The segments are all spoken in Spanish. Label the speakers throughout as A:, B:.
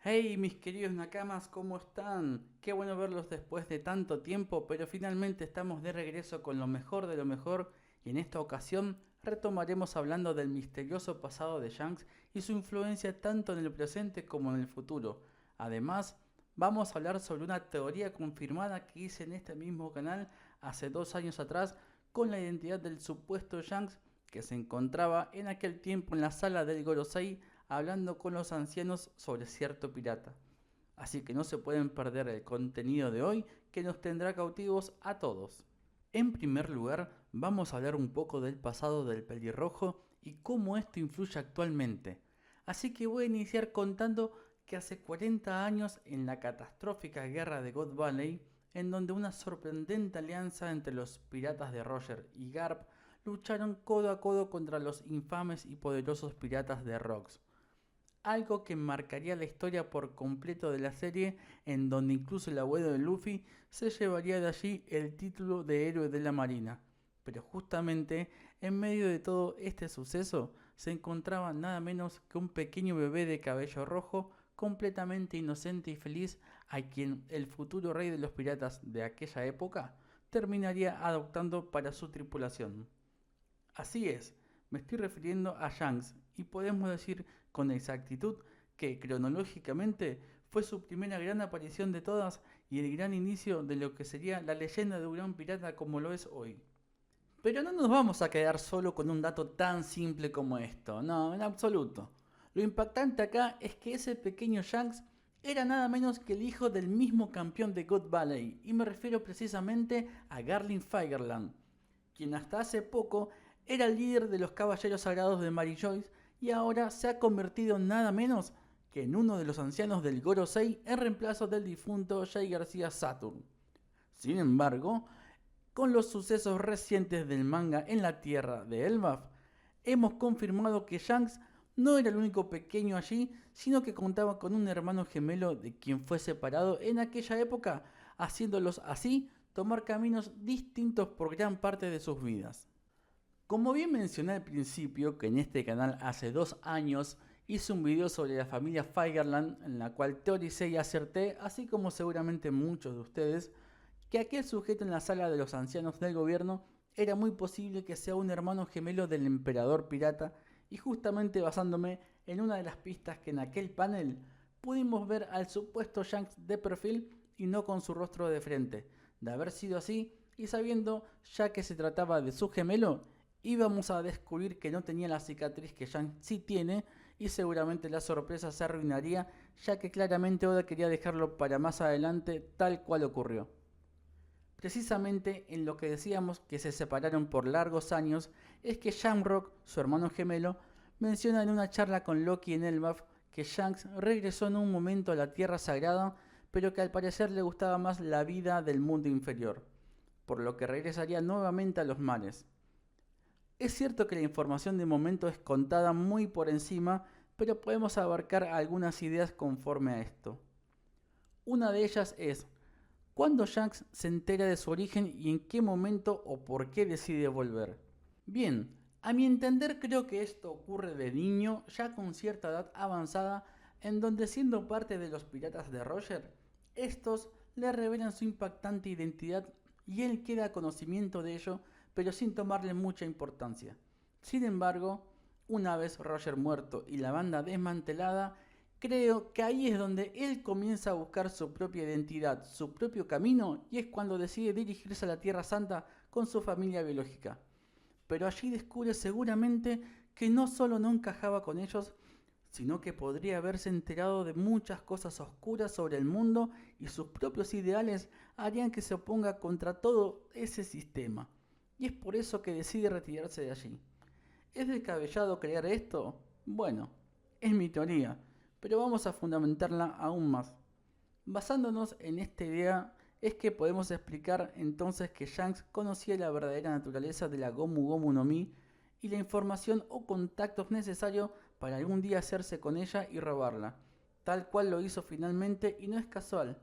A: Hey, mis queridos nakamas, ¿cómo están? Qué bueno verlos después de tanto tiempo, pero finalmente estamos de regreso con lo mejor de lo mejor y en esta ocasión retomaremos hablando del misterioso pasado de Shanks y su influencia tanto en el presente como en el futuro. Además, vamos a hablar sobre una teoría confirmada que hice en este mismo canal hace 2 años atrás con la identidad del supuesto Shanks que se encontraba en aquel tiempo en la sala del Gorosei hablando con los ancianos sobre cierto pirata. Así que no se pueden perder el contenido de hoy que nos tendrá cautivos a todos. En primer lugar, vamos a hablar un poco del pasado del pelirrojo y cómo esto influye actualmente. Así que voy a iniciar contando que hace 40 años, en la catastrófica guerra de God Valley, en donde una sorprendente alianza entre los piratas de Roger y Garp lucharon codo a codo contra los infames y poderosos piratas de Rocks, algo que marcaría la historia por completo de la serie, en donde incluso el abuelo de Luffy se llevaría de allí el título de héroe de la marina. Pero justamente en medio de todo este suceso se encontraba nada menos que un pequeño bebé de cabello rojo, completamente inocente y feliz, a quien el futuro rey de los piratas de aquella época terminaría adoptando para su tripulación. Así es, me estoy refiriendo a Shanks y podemos decir con exactitud que cronológicamente fue su primera gran aparición de todas y el gran inicio de lo que sería la leyenda de un gran pirata como lo es hoy. Pero no nos vamos a quedar solo con un dato tan simple como esto, no, en absoluto. Lo impactante acá es que ese pequeño Shanks era nada menos que el hijo del mismo campeón de God Valley, y me refiero precisamente a Garlin Fireland, quien hasta hace poco era el líder de los Caballeros Sagrados de Mary Joyce y ahora se ha convertido nada menos que en uno de los ancianos del Gorosei en reemplazo del difunto Jay García Saturn. Sin embargo, con los sucesos recientes del manga en la tierra de Elbaf, hemos confirmado que Shanks no era el único pequeño allí, sino que contaba con un hermano gemelo de quien fue separado en aquella época, haciéndolos así tomar caminos distintos por gran parte de sus vidas. Como bien mencioné al principio, que en este canal hace 2 años hice un video sobre la familia Fireland en la cual teoricé y acerté, así como seguramente muchos de ustedes, que aquel sujeto en la sala de los ancianos del gobierno era muy posible que sea un hermano gemelo del emperador pirata, y justamente basándome en una de las pistas que en aquel panel pudimos ver al supuesto Shanks de perfil y no con su rostro de frente. De haber sido así, y sabiendo ya que se trataba de su gemelo, íbamos a descubrir que no tenía la cicatriz que Shanks sí tiene, y seguramente la sorpresa se arruinaría, ya que claramente Oda quería dejarlo para más adelante tal cual ocurrió. Precisamente en lo que decíamos que se separaron por largos años es que Shamrock, su hermano gemelo, menciona en una charla con Loki en Elbaf que Shanks regresó en un momento a la Tierra Sagrada, pero que al parecer le gustaba más la vida del mundo inferior, por lo que regresaría nuevamente a los mares. Es cierto que la información de momento es contada muy por encima, pero podemos abarcar algunas ideas conforme a esto. Una de ellas es: ¿cuándo Shanks se entera de su origen y en qué momento o por qué decide volver? Bien, a mi entender creo que esto ocurre de niño, ya con cierta edad avanzada, en donde siendo parte de los piratas de Roger, estos le revelan su impactante identidad y él queda a conocimiento de ello, pero sin tomarle mucha importancia. Sin embargo, una vez Roger muerto y la banda desmantelada, creo que ahí es donde él comienza a buscar su propia identidad, su propio camino, y es cuando decide dirigirse a la Tierra Santa con su familia biológica. Pero allí descubre seguramente que no solo no encajaba con ellos, sino que podría haberse enterado de muchas cosas oscuras sobre el mundo y sus propios ideales harían que se oponga contra todo ese sistema. Y es por eso que decide retirarse de allí. ¿Es descabellado creer esto? Bueno, es mi teoría, pero vamos a fundamentarla aún más. Basándonos en esta idea, es que podemos explicar entonces que Shanks conocía la verdadera naturaleza de la Gomu Gomu no Mi y la información o contactos necesarios para algún día hacerse con ella y robarla, tal cual lo hizo finalmente, y no es casual.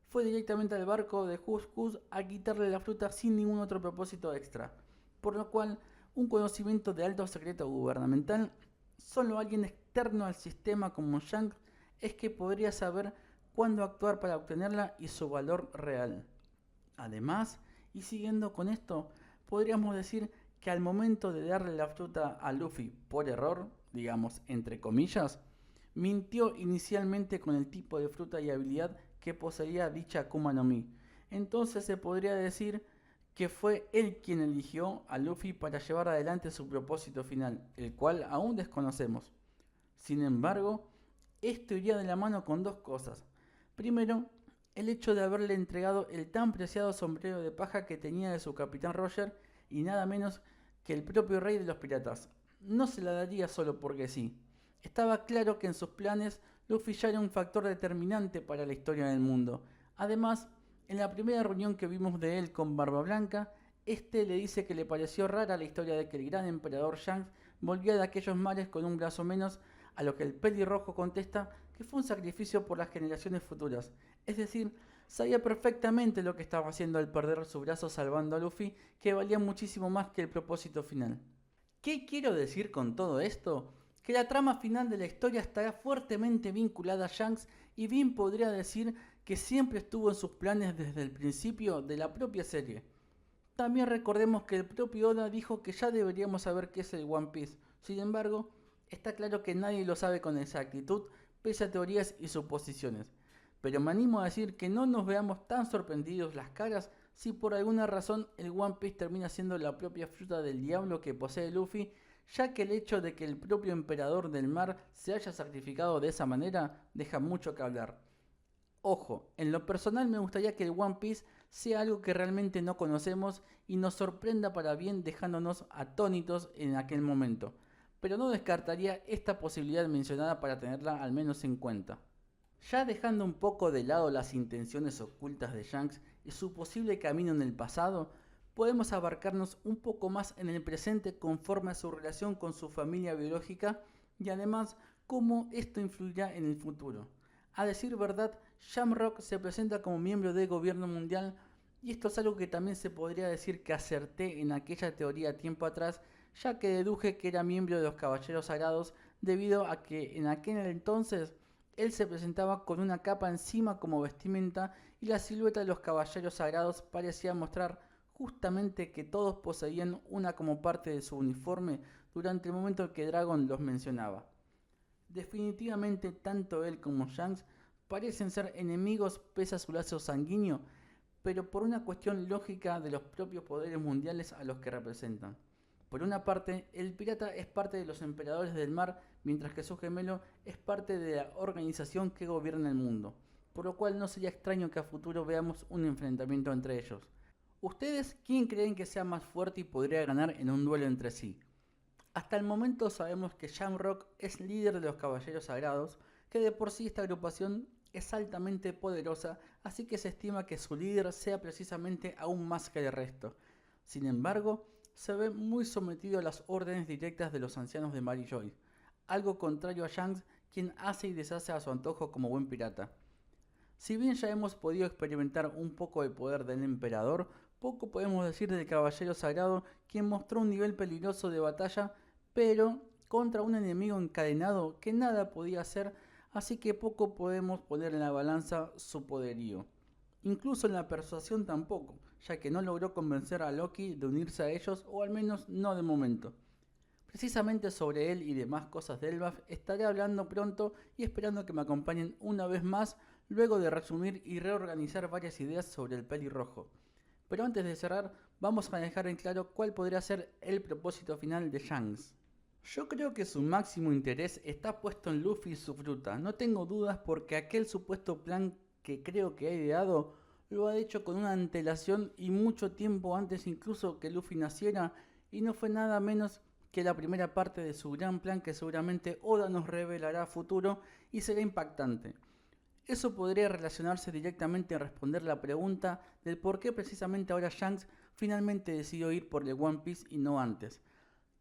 A: Fue directamente al barco de Hus Hus a quitarle la fruta sin ningún otro propósito extra, por lo cual un conocimiento de alto secreto gubernamental, solo alguien externo al sistema como Shanks es que podría saber cuándo actuar para obtenerla y su valor real. Además, y siguiendo con esto, podríamos decir que al momento de darle la fruta a Luffy por error, digamos entre comillas, mintió inicialmente con el tipo de fruta y habilidad que poseía dicha Akuma no Mi. Entonces se podría decir que fue él quien eligió a Luffy para llevar adelante su propósito final, el cual aún desconocemos. Sin embargo, esto iría de la mano con dos cosas. Primero, el hecho de haberle entregado el tan preciado sombrero de paja que tenía de su capitán Roger y nada menos que el propio rey de los piratas. No se la daría solo porque sí. Estaba claro que en sus planes Luffy ya era un factor determinante para la historia del mundo. Además, en la primera reunión que vimos de él con Barba Blanca, este le dice que le pareció rara la historia de que el gran emperador Shanks volvía de aquellos mares con un brazo menos, a lo que el pelirrojo contesta que fue un sacrificio por las generaciones futuras. Es decir, sabía perfectamente lo que estaba haciendo al perder su brazo salvando a Luffy, que valía muchísimo más que el propósito final. ¿Qué quiero decir con todo esto? Que la trama final de la historia estará fuertemente vinculada a Shanks y bien podría decir que siempre estuvo en sus planes desde el principio de la propia serie. También recordemos que el propio Oda dijo que ya deberíamos saber qué es el One Piece. Sin embargo, está claro que nadie lo sabe con exactitud, pese a teorías y suposiciones. Pero me animo a decir que no nos veamos tan sorprendidos las caras si por alguna razón el One Piece termina siendo la propia fruta del diablo que posee Luffy, ya que el hecho de que el propio emperador del mar se haya sacrificado de esa manera deja mucho que hablar. Ojo, en lo personal me gustaría que el One Piece sea algo que realmente no conocemos y nos sorprenda para bien dejándonos atónitos en aquel momento, pero no descartaría esta posibilidad mencionada para tenerla al menos en cuenta. Ya dejando un poco de lado las intenciones ocultas de Shanks y su posible camino en el pasado, podemos abarcarnos un poco más en el presente conforme a su relación con su familia biológica y además cómo esto influirá en el futuro. A decir verdad, Shamrock se presenta como miembro del gobierno mundial y esto es algo que también se podría decir que acerté en aquella teoría tiempo atrás, ya que deduje que era miembro de los Caballeros Sagrados debido a que en aquel entonces él se presentaba con una capa encima como vestimenta y la silueta de los Caballeros Sagrados parecía mostrar justamente que todos poseían una como parte de su uniforme durante el momento en que Dragon los mencionaba. Definitivamente tanto él como Shanks parecen ser enemigos pese a su lazo sanguíneo, pero por una cuestión lógica de los propios poderes mundiales a los que representan. Por una parte, el pirata es parte de los emperadores del mar, mientras que su gemelo es parte de la organización que gobierna el mundo, por lo cual no sería extraño que a futuro veamos un enfrentamiento entre ellos. ¿Ustedes quién creen que sea más fuerte y podría ganar en un duelo entre sí? Hasta el momento sabemos que Shamrock es líder de los Caballeros Sagrados, que de por sí esta agrupación es altamente poderosa, así que se estima que su líder sea precisamente aún más que el resto. Sin embargo, se ve muy sometido a las órdenes directas de los ancianos de Mary Joy, algo contrario a Shanks, quien hace y deshace a su antojo como buen pirata. Si bien ya hemos podido experimentar un poco del poder del emperador, poco podemos decir del caballero sagrado, quien mostró un nivel peligroso de batalla, pero contra un enemigo encadenado que nada podía hacer, así que poco podemos poner en la balanza su poderío. Incluso en la persuasión tampoco, ya que no logró convencer a Loki de unirse a ellos, o al menos no de momento. Precisamente sobre él y demás cosas de Elbaf estaré hablando pronto y esperando que me acompañen una vez más luego de resumir y reorganizar varias ideas sobre el pelirrojo. Pero antes de cerrar, vamos a dejar en claro cuál podría ser el propósito final de Shanks. Yo creo que su máximo interés está puesto en Luffy y su fruta, no tengo dudas porque aquel supuesto plan que creo que ha ideado lo ha hecho con una antelación y mucho tiempo antes incluso que Luffy naciera y no fue nada menos que la primera parte de su gran plan que seguramente Oda nos revelará a futuro y será impactante. Eso podría relacionarse directamente a responder la pregunta del por qué precisamente ahora Shanks finalmente decidió ir por el One Piece y no antes.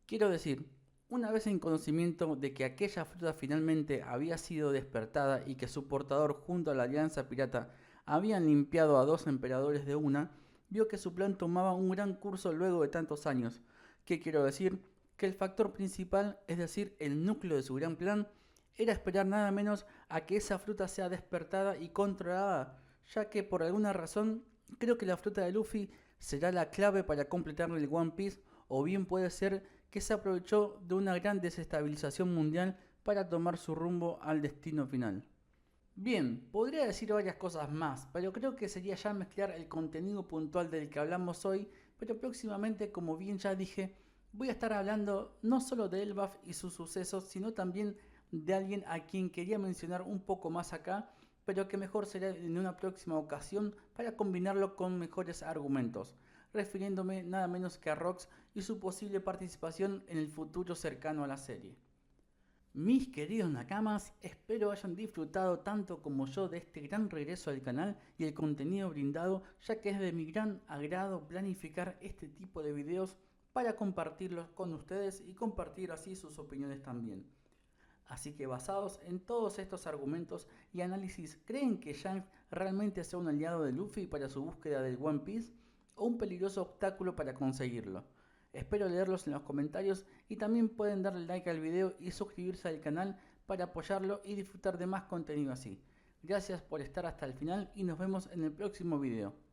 A: Quiero decir, una vez en conocimiento de que aquella fruta finalmente había sido despertada y que su portador junto a la Alianza Pirata habían limpiado a dos emperadores de una, vio que su plan tomaba un gran curso luego de tantos años. ¿Qué quiero decir? Que el factor principal, es decir, el núcleo de su gran plan, era esperar nada menos a que esa fruta sea despertada y controlada, ya que por alguna razón creo que la fruta de Luffy será la clave para completar el One Piece, o bien puede ser que se aprovechó de una gran desestabilización mundial para tomar su rumbo al destino final. Bien, podría decir varias cosas más, pero creo que sería ya mezclar el contenido puntual del que hablamos hoy, pero próximamente, como bien ya dije, voy a estar hablando no solo de Elbaf y sus sucesos, sino también de alguien a quien quería mencionar un poco más acá, pero que mejor será en una próxima ocasión para combinarlo con mejores argumentos, refiriéndome nada menos que a Rox y su posible participación en el futuro cercano a la serie. Mis queridos Nakamas, espero hayan disfrutado tanto como yo de este gran regreso al canal y el contenido brindado, ya que es de mi gran agrado planificar este tipo de videos para compartirlos con ustedes y compartir así sus opiniones también. Así que basados en todos estos argumentos y análisis, ¿creen que Shanks realmente sea un aliado de Luffy para su búsqueda del One Piece o un peligroso obstáculo para conseguirlo? Espero leerlos en los comentarios y también pueden darle like al video y suscribirse al canal para apoyarlo y disfrutar de más contenido así. Gracias por estar hasta el final y nos vemos en el próximo video.